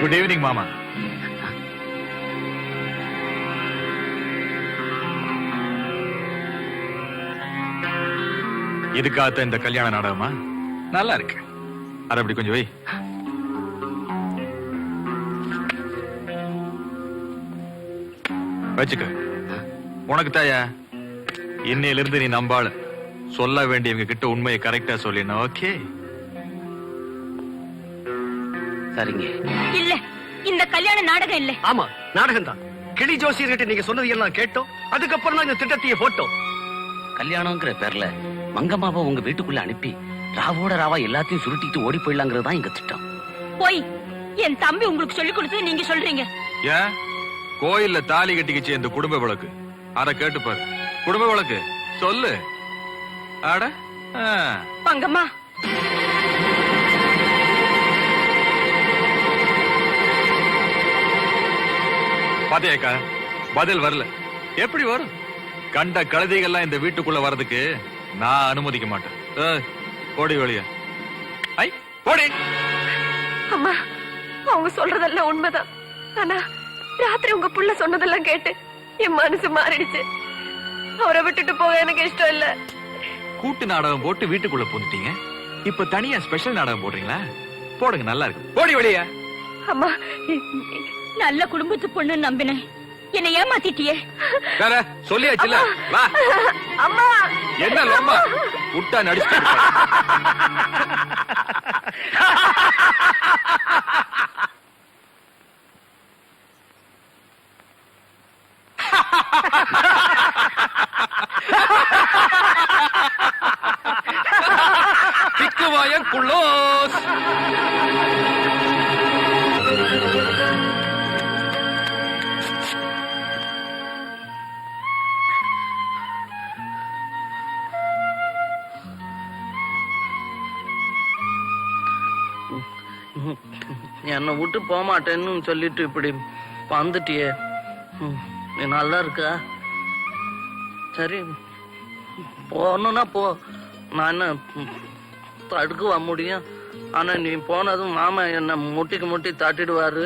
Good evening மாமா. இதுக்காக இந்த கல்யாண நாடகமா? நல்லா இருக்கு. அத அப்படி கொஞ்சம் வை. வச்சுக்க. உனக்கு தாயா, இன்னையில இருந்து நீ நம்பாள. சொல்ல வேண்டியவங்க கிட்ட உண்மையை கரெக்டா சொல்லிடணும். ஓகே? சரிங்க. இல்ல, இந்த கல்யாண நாடகம் இல்ல. ஆமா, நாடகம் தான். கிளி ஜோசியர்கிட்ட நீங்க சொன்னது எல்லாம் கேட்டோம். அதுக்கப்புறம் தான் இந்த திட்டத்தையே போட்டோம். கல்யாணம்ங்கிற பேர்ல மங்கம்மாவை உங்க வீட்டுக்குள்ள அனுப்பி ராவோட ராவா எல்லாத்தையும் சுருட்டிட்டு ஓடி போயிடலாங்கிறது தான் எங்க திட்டம். போய் என் தம்பி உங்களுக்கு சொல்லி கொடுத்து நீங்க சொல்றீங்க. ஏன் கோயில்ல தாலி கட்டிக்கிச்சு இந்த குடும்ப வழக்கு? அத கேட்டு பாரு. குடும்ப வழக்கு சொல்லு. அட மங்கம்மா, பாத்தியாக்கா, பதில் வரல. எப்படி வரும்? கண்ட கழுதைகள்லாம் இந்த வீட்டுக்குள்ள வர்றதுக்கு நான் அனுமதிக்க மாட்டேன். ஓடி வெளிய. ஐ ஓடி. அம்மா, அவங்க சொல்றதெல்லாம் உண்மைதான். ஆனா ராத்திரி உங்க புள்ள சொன்னதெல்லாம் கேட்டு என் மனசு மாறிடுச்சு. அவரை விட்டுட்டு போக எனக்கு இஷ்டம் இல்ல. கூட்டு நாடகம் போட்டு வீட்டுக்குள்ள போந்துட்டீங்க. இப்ப தனியா ஸ்பெஷல் நாடகம் போடுறீங்களா? போடுங்க, நல்லா இருக்கு. ஓடி வெளிய. அம்மா, நல்ல குடும்பத்து பொண்ணு நம்பினேன், என்னை ஏமாத்திட்டியே. வேற சொல்லியாச்சுல. வா. அம்மா, என்ன லம்மா விட்டா நடிச்சு. திக்குவாய குள்ளோஸ். என்னை விட்டு போக மாட்டேன்னு சொல்லிட்டு இப்படி வந்துட்டியே. நீ நல்லா இருக்கா? சரி, போகணும்னா போ. நான் என்ன தடுக்கவா முடியும்? ஆனா நீ போனதும் மாமா என்னை முட்டிக்கு முட்டி தட்டிடுவாரு.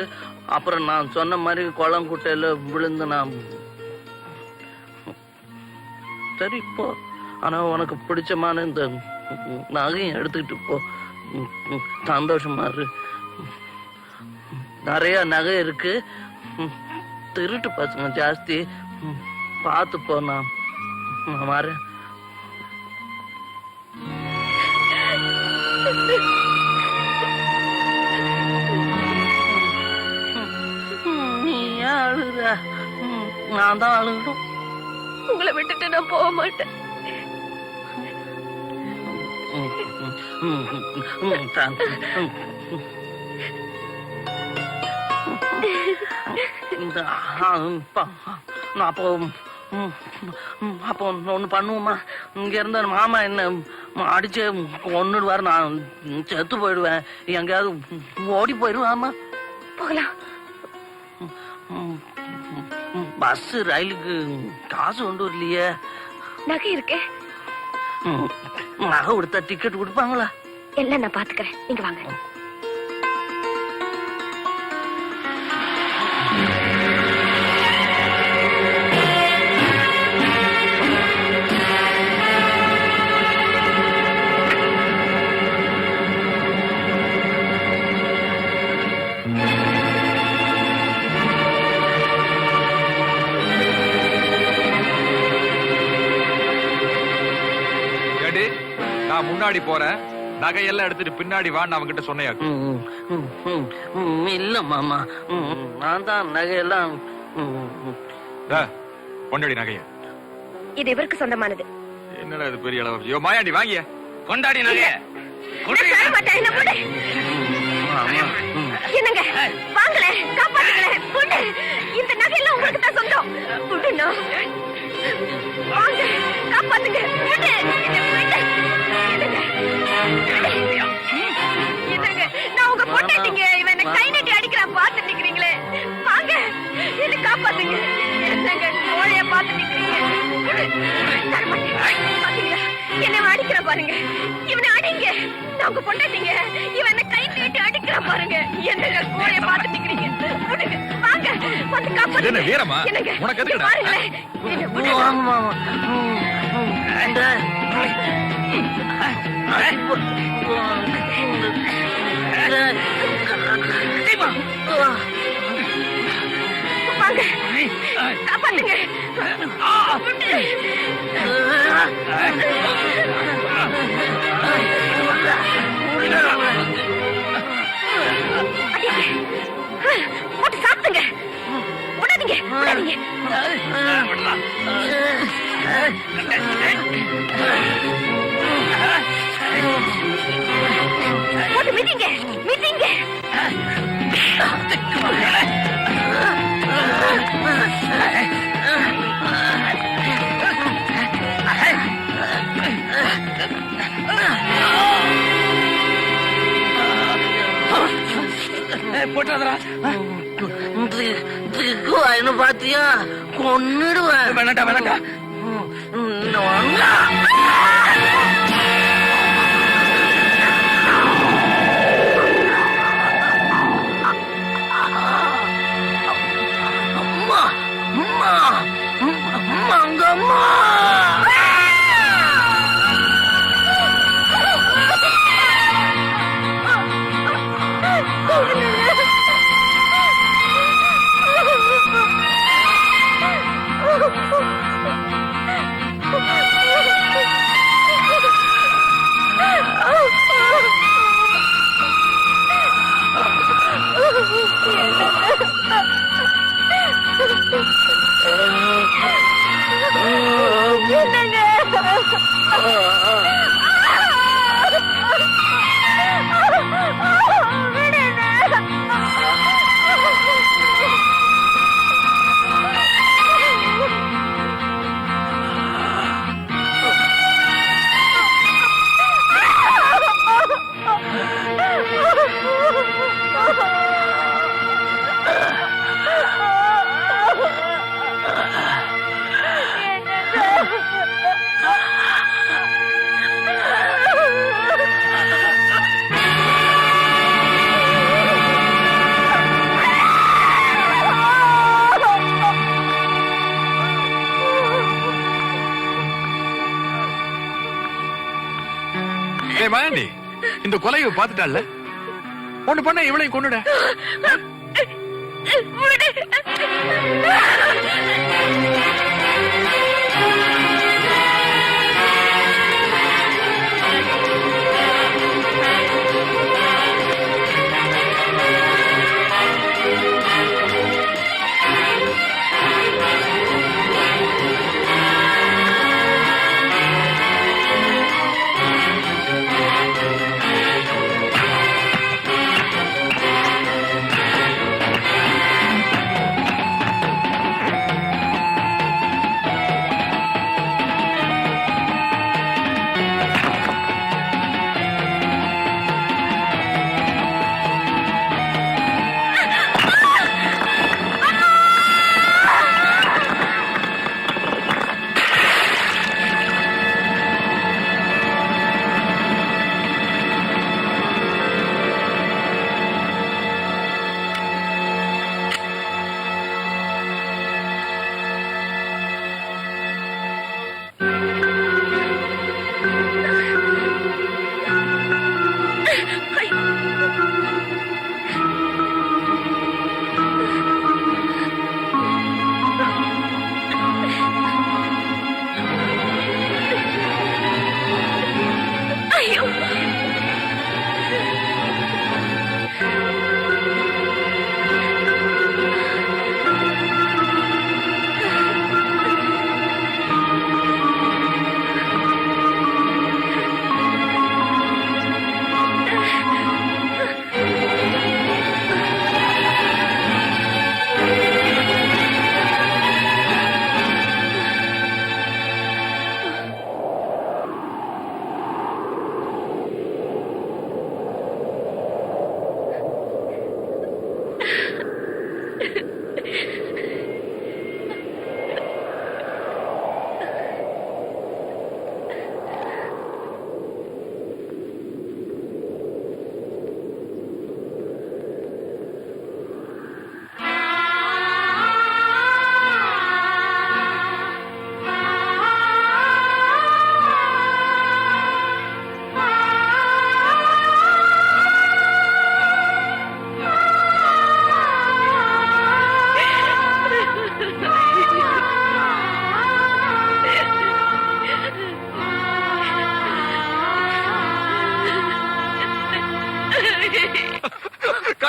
அப்புறம் நான் சொன்ன மாதிரி குளம் குட்டையில விழுந்து நான். சரி போ. ஆனா உனக்கு பிடிச்சமான இந்த நகையும் எடுத்துக்கிட்டு போ. சந்தோஷமா இரு. நிறைய நகை இருக்கு. திருட்டு பசங்க ஜாஸ்தி. பார்த்து போ. நான் வரேன். நீ ஏன் அழுகுற? நான் தான் அழுகணும். உங்களை விட்டுட்டு நான் போக மாட்டேன். அப்போ ஒண்ணு பண்ணுவோமா? இங்க இருந்த மாமா என்ன அடிச்சு கொன்னுடுவாரு. நான் செத்து போயிடுவேன். எங்கேயாவது ஓடி போயிடுவாமா? போகலாம். பஸ் ரயிலுக்கு காசு கொண்டு வரலையே. நகை இருக்கே. நகை கொடுத்தா டிக்கெட் கொடுப்பாங்களா? எல்லாம் நான் பாத்துக்கிறேன், நீங்க வாங்க. நான் முன்னாடி போறேன், நகையெல்லாம் எடுத்துட்டு பின்னாடி வான்னு அவங்கிட்ட சொன்னையா? இல்ல மாமா, நான் தான் நகையெல்லாம். கொண்டாடி நகைய. இது இவருக்கு சொந்தமானது. என்னடா இது பெரிய அளவு? ஐயோ மாயாண்டி, வாங்கிய கொண்டாடி நகைய. என்னங்க வாங்கல, காப்பாத்துங்களே. இந்த நகையெல்லாம் உங்களுக்கு தான் சொந்தம். வாங்க, காப்பாத்துங்க. நான் உங்க பொண்டாட்டிங்க. இவன் கை நட்டி அடிக்கிறான், பாத்து நிக்கிறீங்களே. வாங்க, என்ன காப்பாத்துங்க. என்னங்க கோழைய பாத்து நிக்கிறீங்க? பாத்தீங்களா என்ன அடிக்கிற பாருங்க. இவனை அடிங்க. நான் உங்க பொண்டாட்டிங்க. இவன் கை நீட்டி அடிக்கிற பாருங்க. என்னங்க கோழைய பாத்து நிக்கிறீங்க? காப்பாத்துங்க. என்ன வீரமா? என்னங்க? உனக்கு இங்க எதுக்குடா? பாருங்களேன். என்னை விடுங்க. வாங்க மாமா வாங்க. காப்பாத்துங்க. அடிங்க. போட்டு சாப்பிடுங்க. விடாதீங்க, விடாதீங்க. போட்டு மிதிங்க, மிதிங்க. என்ன பாத்தியா கொன்னுடுவேன் வேணாண்டா வேணாண்டா அம்மா அம்மா மங்கம்மா டேய் மாயாண்டி, இந்த கொலையை பாத்துட்டால ஒண்ணு பண்ண இவளையும் கொண்டுட.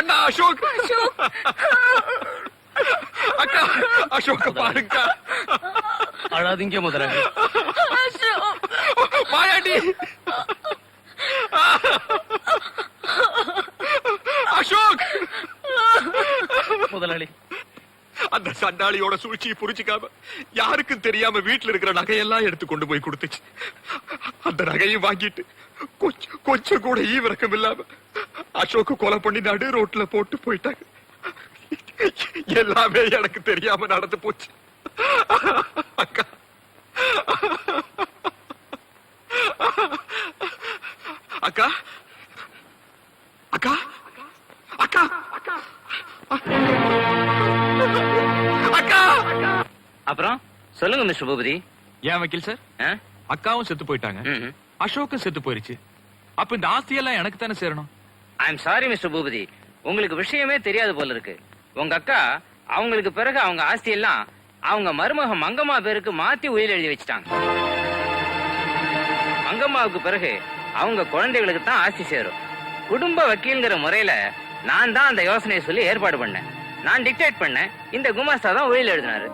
கண்ணா அசோக் அக்கா அசோக பாருங்க அழாதீங்க முதலாளி. மாயாண்டி அசோக் முதலாளி, அந்த சண்டாளியோட சூழ்ச்சியை புரிச்சுக்காம யாருக்கும் தெரியாம வீட்டுல இருக்கிற நகையெல்லாம் எடுத்து கொண்டு போய் கொடுத்துச்சு. அந்த நகையை வாங்கிட்டு கொஞ்சம் கூட ஈவிரக்கம் இல்லாம அசோக்கு கொலை பண்ணி நடு ரோட்ல போட்டு போயிட்டாங்க. எல்லாமே எனக்கு தெரியாம நடந்து போச்சு. அக்கா அக்கா அக்கா அக்கா அக்கா அப்புறம் சொல்லுங்க மிஸ்டர் பூபதி. ஏன் வக்கீல் சார், அக்காவும் செத்து போயிட்டாங்க, அசோக்கும் செத்து போயிருச்சு. அப்ப இந்த ஆஸ்தியெல்லாம் எனக்கு தானே சேரணும். I am sorry mister Boopathi, உங்களுக்கு விஷயமே தெரியாது போல இருக்கு. உங்க அக்கா அவங்களுக்கு பிறகு அவங்க ஆஸ்தி எல்லாம் அவங்க மருமக மங்கம்மா பேருக்கு மாத்தி உயில் எழுதி வச்சுட்டாங்க. மங்கம்மாவுக்கு பிறகு அவங்க குழந்தைகளுக்கு தான் ஆஸ்தி சேரும். குடும்ப வக்கீல்ங்கிற முறையில நான் தான் அந்த யோசனையை சொல்லி ஏற்பாடு பண்ணேன். நான் டிக்டேட் பண்ணேன், இந்த குமாஸ்தா தான் உயில் எழுதினாரு.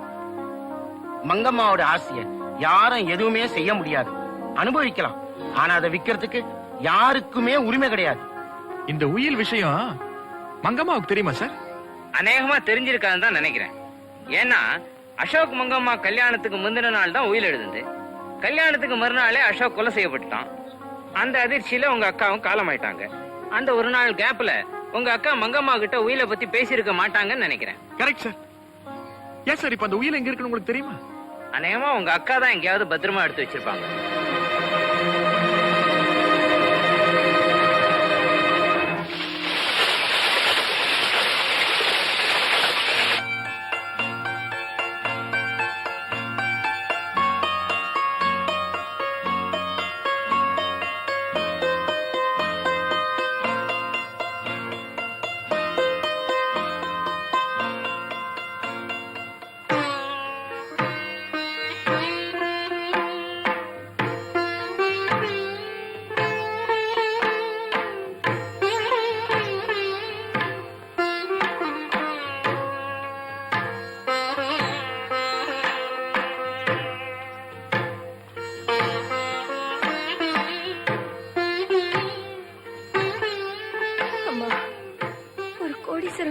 மங்கம்மாவோட ஆசைய யாரும் எதுவுமே செய்ய முடியாது. அனுபவிக்கலாம், ஆனா அதை விக்கிறதுக்கு யாருக்குமே உரிமை கிடையாது. இந்த உயில் விஷயம் மங்கம்மாவுக்கு தெரியுமா சார்? அநேகமா தெரிஞ்சிருக்காதுன்னு தான் நினைக்கிறேன். ஏன்னா அசோக் மங்கம்மா கல்யாணத்துக்கு முந்தின நாள் தான் உயில் எழுதுந்து. கல்யாணத்துக்கு மறுநாளே அசோக் கொலை செய்யப்பட்டுட்டான். அந்த அதிர்ச்சியில உங்க அக்காவும் காலமாயிட்டாங்க. அந்த ஒரு நாள் கேப்ல உங்க அக்கா மங்கம்மா கிட்ட உயிலை பத்தி பேசியிருக்க மாட்டாங்கன்னு நினைக்கிறேன். Correct sir. ஏன் சார் இப்ப அந்த உயில் எங்க இருக்குன்னு உங்களுக்கு தெரியுமா? அநேகமா உங்க அக்கா தான் எங்கேயாவது பத்திரமா எடுத்து வச்சிருப்பாங்க.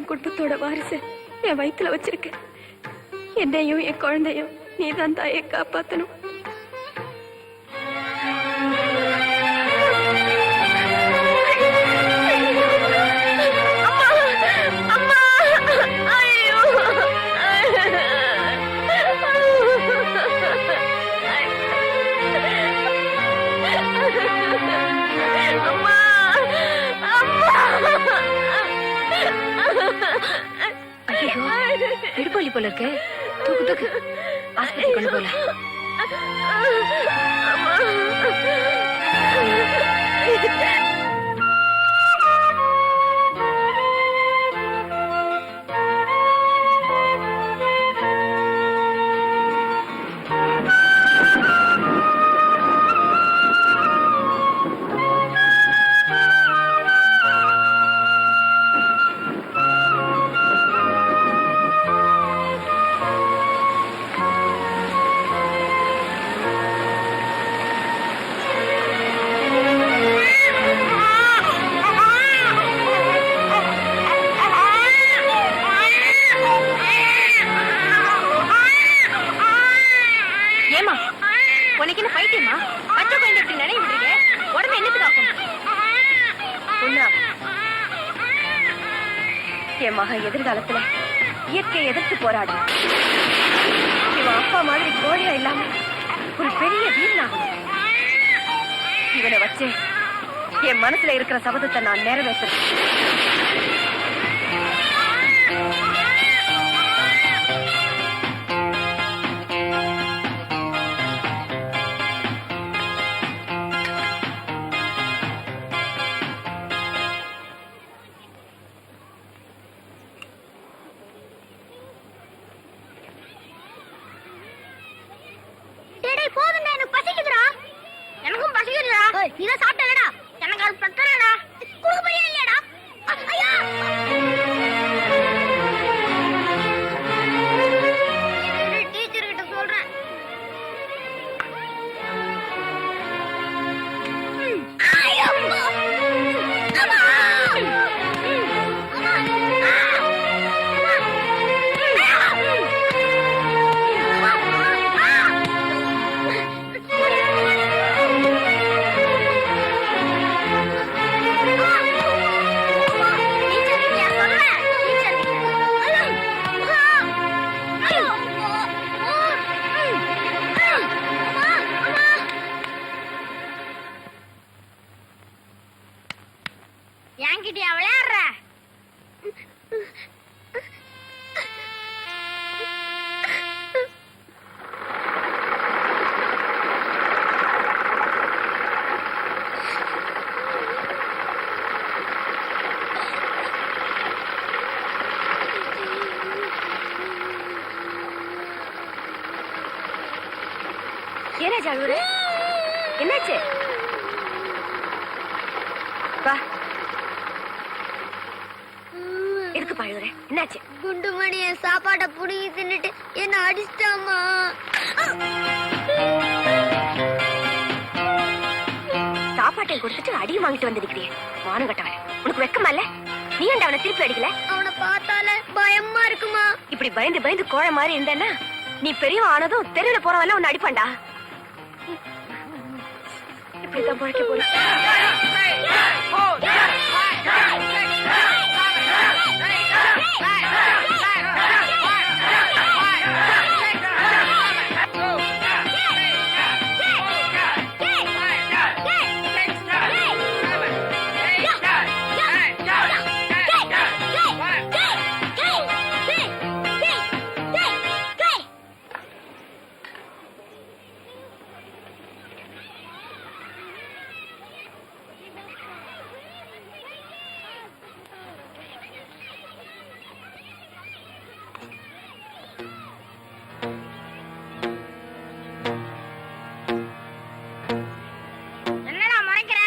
குடும்பத்தோட வாரிசு என் வயித்துல வச்சிருக்க. என்னையும் என் குழந்தையும் நீதான் தாயை காப்பாத்தணும். இடுப்பள்ளி போல இருக்கு. தூக்கு தூக்கு ஆஸ்பத்திரி கொண்டு போல. என் மகன் எதிர்காலத்துல இயற்கையை எதிர்த்து போராட இவன் அப்பா மாதிரி கோழையா இல்லாம ஒரு பெரிய வீரனாகும். இவனை வச்சு என் மனசுல இருக்கிற சபதத்தை நான் நிறைவேற்றுறேன். ஏனாச்சு அழுவுற? என்னாச்சு? வா. எதுக்கு அழுவுற? என்னாச்சு? குண்டுமணி என் சாப்பாட்டை புடுங்கி தின்னுட்டு என்ன அடிச்சிட்டாமா. சாப்பாட்டை கொடுத்துட்டு அடியும் வாங்கிட்டு வந்திருக்கிறியே, வானம் கட்டவன். உனக்கு வெக்கமா இல்ல? நீ ஏன்டா அவனை திருப்பி அடிக்கல? அவனை பார்த்தால பயமா இருக்குமா. இப்படி பயந்து பயந்து கோழ மாதிரி இருந்தேன்னா நீ பெரியவன் ஆனதும் தெருவுல போறவெல்லாம் உன்னை அடிப்பான்டா. இப்படிதான் பழைக்க போறேன். என்னடா மறைக்கிற?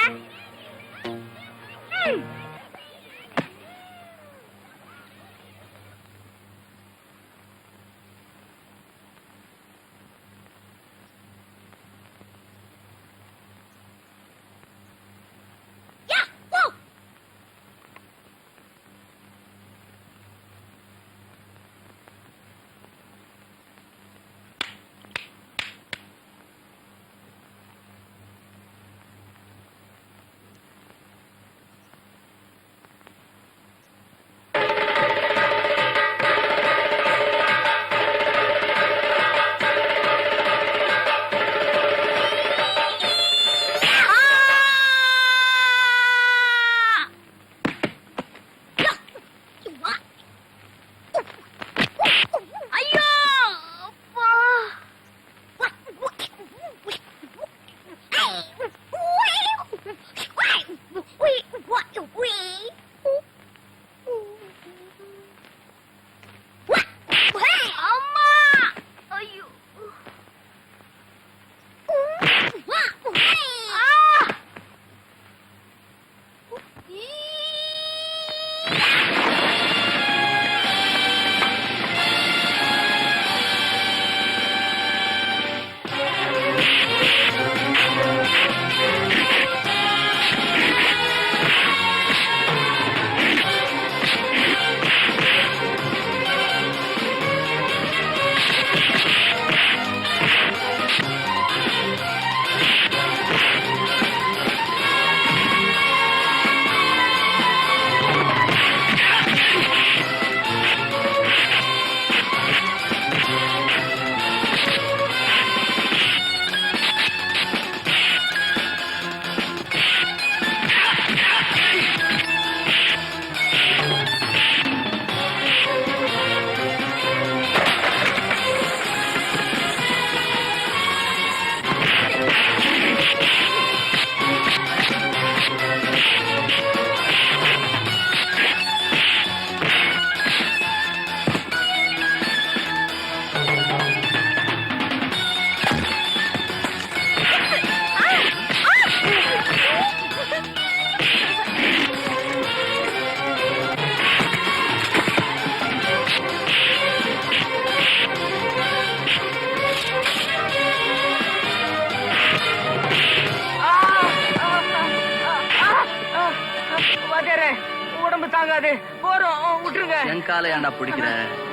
உடம்பு தாங்காது, போறோம், விட்டுருங்க. என் காலை ஏன்டா பிடிக்கிற?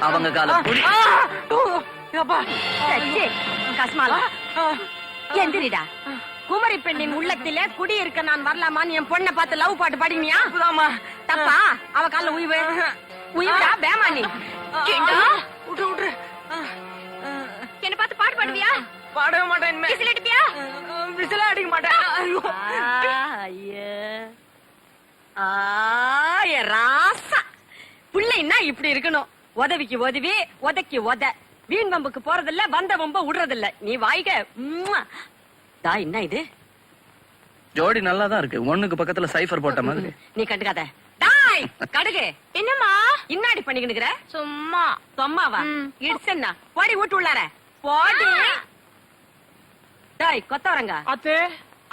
அவங்க காலை கஸ்மாலா எந்திரிடா. குமரி பெண்ணின் உள்ளத்திலே குடி இருக்க நான் வரலாமான்னு என் பொண்ணை பார்த்து லவ் பாட்டு பாடினியா? தப்பா? அவ கால உயிவு உயிவா பேமானி விட்டு விட்டு. என்ன பார்த்து பாட்டு பாடுவியா? பாடவே மாட்டேன். விசில் அடிப்பியா? விசில அடிக்க மாட்டேன். ராசா பிள்ளைன்னா இப்படி இருக்கணும். உதவிக்கு உதவி, உதைக்கு உத. வீண் வம்புக்கு போறதில்ல, வந்த வம்ப விடுறதில்ல. நீ வாய்க. என்ன இது? ஜோடி நல்லா தான் இருக்கு. ஒண்ணுக்கு பக்கத்துல சைஃபர் போட்ட மாதிரி. நீ கண்டுக்காத. டாய் கடுகு. என்னம்மா இன்னாடி பண்ணிக்கினுக்குற? சும்மா. சும்மாவா? இட்ஸ் என்ன? போடி வீட்டு உள்ளார போடி. டேய் கொத்தவரங்க அத்தே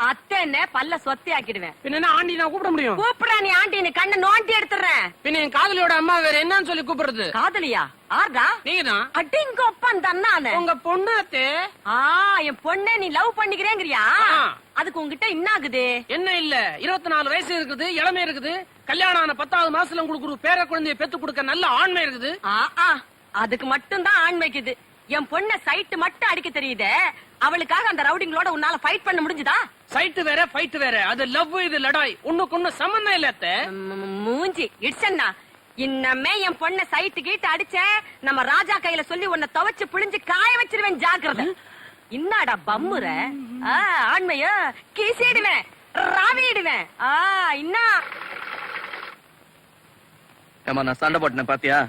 அத்தேன்னு பல்ல சொத்தி ஆக்கிடுவேன். பின்ன என்ன ஆண்டி நான் கூப்பிட முடியும்? கூப்பிடா நீ ஆண்டின்னு கண்ணை நோண்டி எடுத்துறேன். பின்ன என் காதலியோட அம்மா வேற என்னன்னு சொல்லி கூப்பிடுறது? காதலியா? ஆர்டா? நீங்க தான். அடிங்க ஒப்பன் தன்னானே. உங்க பொண்ணு அத்தே. என் பொண்ணே நீ லவ் பண்ணிக்கிறேங்கறியா? ஆ. அதுக்கு உன்கிட்ட என்ன ஆகுது? என்ன இல்ல 24 வயசு இருக்குது, இளமை இருக்குது. கல்யாணம் ஆன 10வது மாசத்துல உங்களுக்கு ஒரு பேர குழந்தைய பெத்து கொடுக்க நல்ல ஆண்மை இருக்குது. அதுக்கு மட்டும் தான் ஆண்மைக்குது. என் பொண்ண சைட்டு மட்டும் அடிக்க தெரியுதே, அவளுக்காக அந்த ரவுடிங்களோட உன்னால ஃபைட் பண்ண முடிஞ்சுதா? சைட்டு வேற ஃபைட் வேற. அது லவ், இது லடாய். ஒண்ணுக்கு ஒண்ணு சம்பந்தம் இல்ல அத்தை. மூஞ்சி இட்சன்னா இன்னமே என் பொண்ண சைட்டு கீட்டு அடிச்ச நம்ம ராஜா கையில சொல்லி உன்னை துவைச்சு புளிஞ்சு காய வச்சிருவேன். ஜாக்கிரதை. இன்னாடா பம்முற ஆண்மைய கீசிடுவேன், ராவிடுவேன். இன்னா ஏமா நான் சண்டை போட்டேன் பாத்தியா?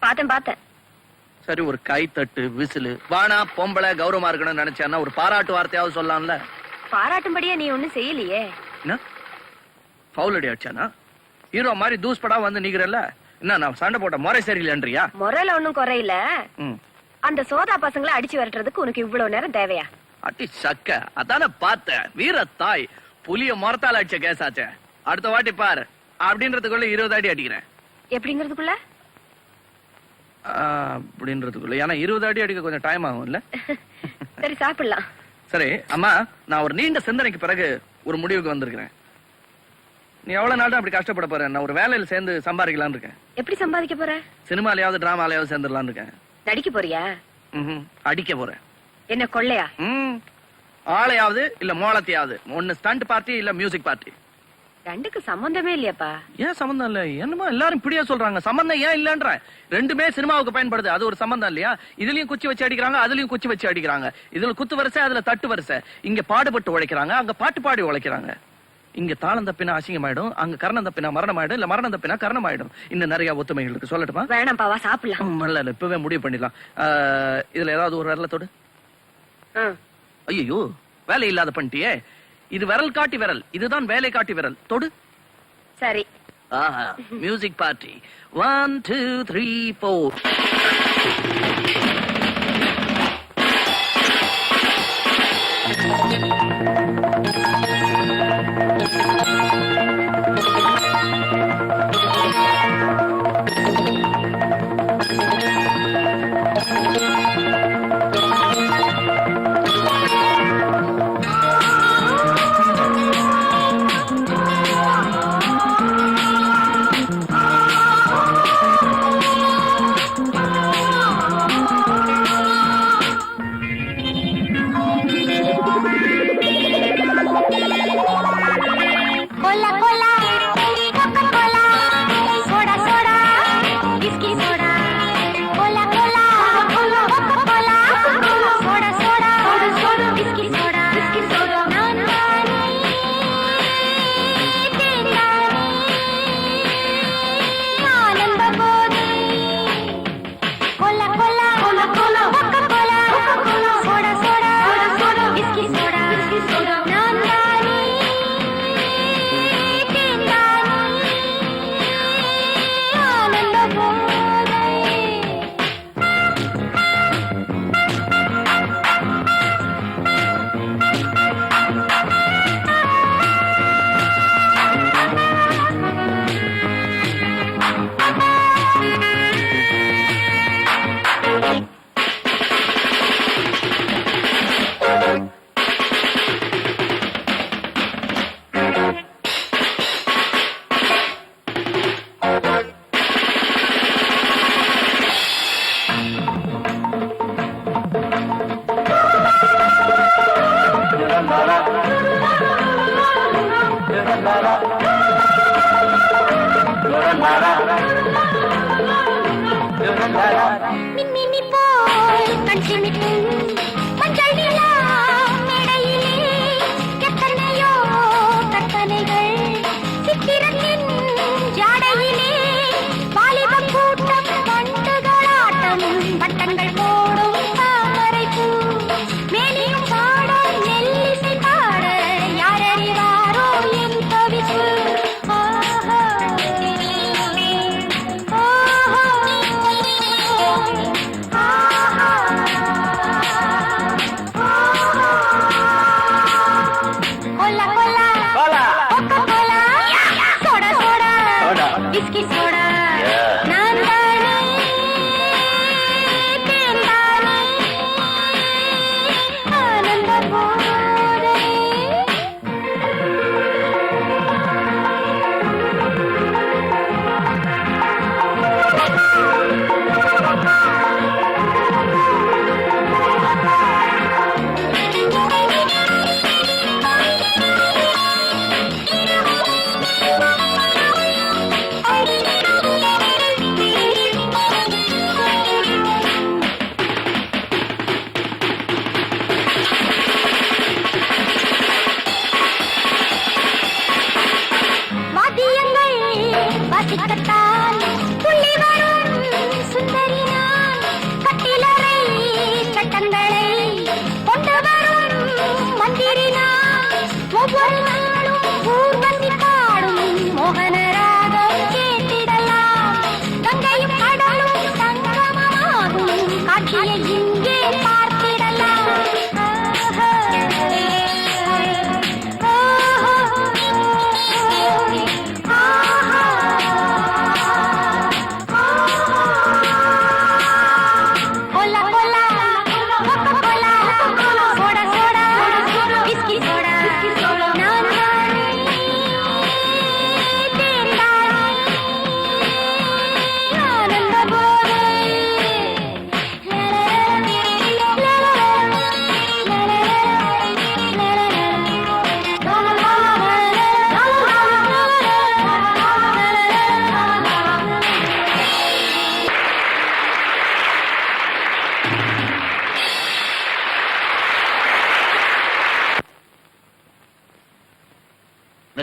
பார்த்தேன். சரி, ஒரு கை தட்டு விசிலு வானா பொம்பளை கௌரவமா இருக்கணும்னு நினைச்சேன்னா ஒரு பாராட்டு வார்த்தையாவது சொல்லலாம்ல. பாராட்டும்படியா நீ ஒண்ணும் செய்யலையே. என்ன ஃபவுல் அடி அடிச்சானா? ஹீரோ மாதிரி தூஸ் படா வந்து நிக்கிறல்ல. என்ன நான் சண்டை போட்ட முறை சரியில்லைன்றியா? முறையில ஒண்ணும் குறையில. ம். அந்த சோதா பசங்களை அடிச்சு விரட்டுறதுக்கு உனக்கு இவ்வளவு நேரம் தேவையா? அட்டி சக்க அதான பார்த்தேன். வீர தாய் புலிய மரத்தால அடிச்ச கேசாச்சே. அடுத்த வாட்டி பாரு அப்படின்றதுக்குள்ள 20 அடி அடிக்கிறேன். எப்படிங்கிறதுக்குள்ள? அப்படின்றதுக்குள்ள ஏன்னா 20 அடி அடிக்க கொஞ்சம் டைம் ஆகும்ல. சரி, சாப்பிடலாம். சரி அம்மா, நான் ஒரு நீண்ட சிந்தனைக்கு பிறகு ஒரு முடிவுக்கு வந்திருக்கிறேன். நீ எவ்வளவு நாள் அப்படி கஷ்டப்பட போற? நான் ஒரு வேலையில சேர்ந்து சம்பாதிக்கலாம்னு இருக்கேன். எப்படி சம்பாதிக்க போற? சினிமாலயாவது டிராமாலயாவது சேர்ந்துடலாம்னு இருக்கேன். நடிக்க போறியா? அடிக்க போறேன். என்ன கொள்ளையா? ஆளையாவது இல்ல மோளத்தையாவது. ஒன்னு ஸ்டண்ட் பார்ட்டி இல்ல மியூசிக் பார்ட்டி. ரெண்டுக்கு சம்பந்தமே இல்லையாப்பா? ஏன் சம்பந்தம் இல்ல? என்னமா எல்லாரும் இப்படியா சொல்றாங்க? சம்பந்தம் ஏன் இல்லன்ற? ரெண்டுமே சினிமாவுக்கு பயன்படுது. அது ஒரு சம்பந்தம் இல்லையா? இதுலயும் குச்சி வச்சு அடிக்கிறாங்க, அதுலயும் குச்சி வச்சு அடிக்கிறாங்க. இதுல குத்து வரிசை, அதுல தட்டு வரிசை. இங்க பாடுபட்டு உழைக்கிறாங்க, அங்க பாட்டு பாடி உழைக்கிறாங்க. இங்க தாளம் தப்பினா அசிங்கமாயிடும், அங்க கரணம் தப்பினா மரணம் ஆயிடும், இல்ல மரணம் தப்பினா கரணம் ஆயிடும். இன்னும் நிறைய ஒத்துமைகள் இருக்கு. சொல்லட்டுமா? வேணாம்பாவா, சாப்பிடலாம். இல்ல இப்பவே முடிவு பண்ணிடலாம். இதுல ஏதாவது ஒரு விரலத்தோடு. ஐயோ, வேலை இல்லாத பண்ணிட்டியே. இது விரல் காட்டி விரல், இதுதான் வேலை காட்டி விரல். தொடு. சரி. Music party. 1 2 3 4.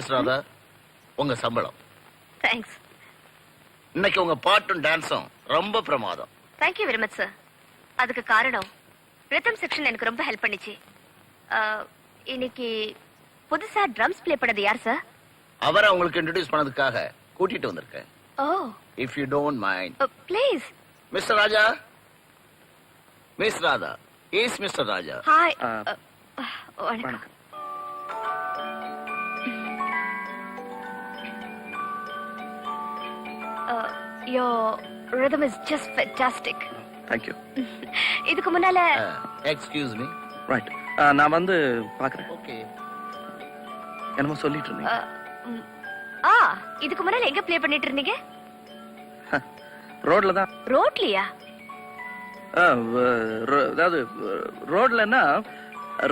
மிஸ் ராதா, உங்க சம்பளம். தேங்க்ஸ். இன்னைக்கு உங்க பாட்டும் டான்ஸும் ரொம்ப பிரமாதம். Thank you very much sir. அதுக்கு காரணம் ரிதம் செக்ஷன் எனக்கு ரொம்ப ஹெல்ப் பண்ணிச்சு. இன்னைக்கு புதுசா ட்ரம்ஸ் ப்ளே பண்ணது யார் சார்? அவரை உங்களுக்கு இன்ட்ரோடியூஸ் பண்ணதுக்காக கூட்டிட்டு வந்திருக்கேன். Oh, if you don't mind. Please. Mister Raja, miss Radha is mister Raja. Hi. வணக்கம். Your rhythm is just fantastic. Thank you. இதுக்கு முன்னால எக்ஸ்கியூஸ் மீ. ரைட், நான் வந்து பாக்குறேன். ஓகே. என்னமோ சொல்லிட்டு இருந்தீங்க. இதுக்கு முன்னால எங்க ப்ளே பண்ணிட்டு இருந்தீங்க? ரோட்ல தான். ரோட்லயா? அதாவது ரோட்லன்னா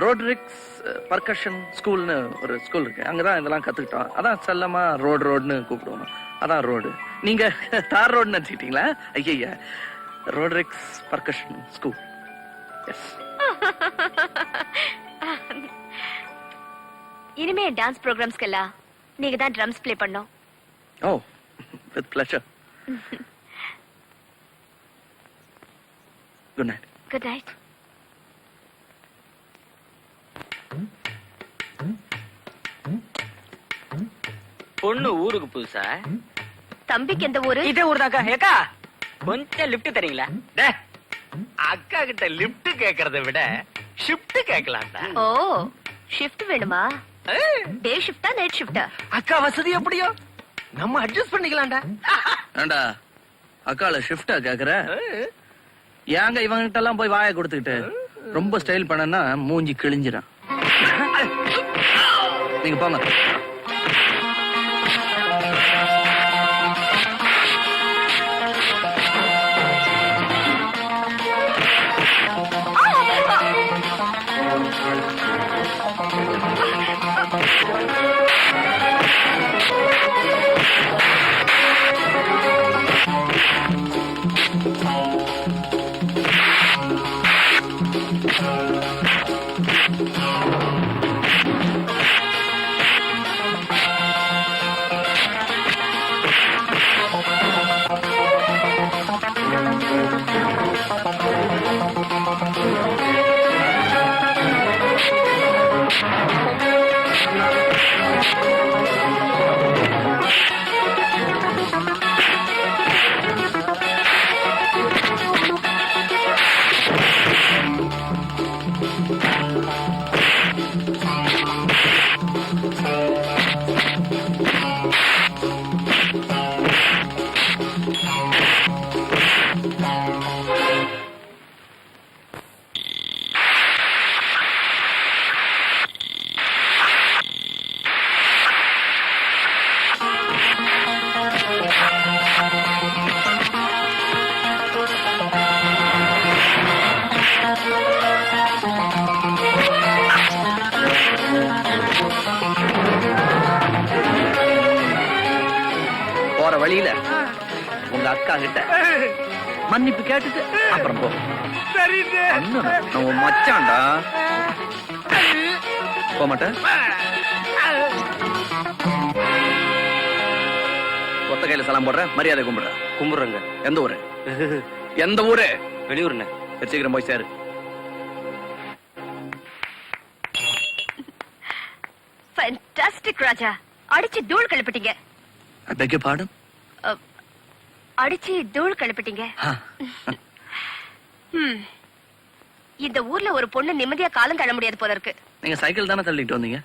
ரோட்ரிக்ஸ் பர்கஷன் ஸ்கூல்னு ஒரு ஸ்கூல் இருக்கு. அங்கதான் இதெல்லாம் கத்துக்கிட்டோம். அதான் செல்லமா ரோடுன்னு கூப்பிடுவோம். அதான் ரோடு. நீங்க தார் ரோடு நினைச்சிட்டீங்களா? ஐயா, ரோட்ரிக்ஸ் பர்கஷன் ஸ்கூல். எஸ். இனிமே டான்ஸ் ப்ரோக்ராம்ஸ்க்கெல்லாம் நீங்க தான் ட்ரம்ஸ் ப்ளே பண்ணோம். Oh, with pleasure. Good night. Good night. பொண்ணு ஊருக்கு புதுசா? தம்பிக்கு எந்த ஊரு? இதே ஊர் தாக்கா. ஏக்கா கொஞ்சம் லிப்ட் தரீங்களா? அக்கா கிட்ட லிப்ட் கேக்குறதை விட ஷிஃப்ட் கேட்கலாம்டா. ஓ, ஷிஃப்ட் வேணுமா? டே ஷிஃப்டா நைட் ஷிஃப்டா? அக்கா வசதி எப்படியோ நம்ம அட்ஜஸ்ட் பண்ணிக்கலாம்டா. ஏண்டா அக்கால ஷிஃப்டா கேக்குற? ஏங்க இவங்கிட்ட எல்லாம் போய் வாயை கொடுத்துக்கிட்டு ரொம்ப ஸ்டைல் பண்ணனா மூஞ்சி கிழிஞ்சிடும். நீங்க போங்க. போற வழியில உங்க அக்கா கிட்ட மன்னிப்பு கேட்டுட்டு அப்புறம் போ. நான் உன் மச்சான்டா. போக மாட்டேன். ஒத்த கையில சலாம் போடுறேன். மரியாதை கும்பிடுறேங்க. எந்த ஊரு? எந்த ஊரு? வெளியூர்ண்ண. சீக்கிரம் போய் சேரு. ஃபேண்டாஸ்டிக் ராஜா. அடிச்சு தூள் கிளப்பிட்டீங்க. I beg your pardon? அடிச்சு தூள் கிளப்பிட்டீங்க. இந்த ஊர்ல ஒரு பொண்ணு நிம்மதியா காலம் தள்ள முடியாது போல இருக்கு. நீங்க சைக்கிள் தானே தள்ளிட்டு வந்தீங்க?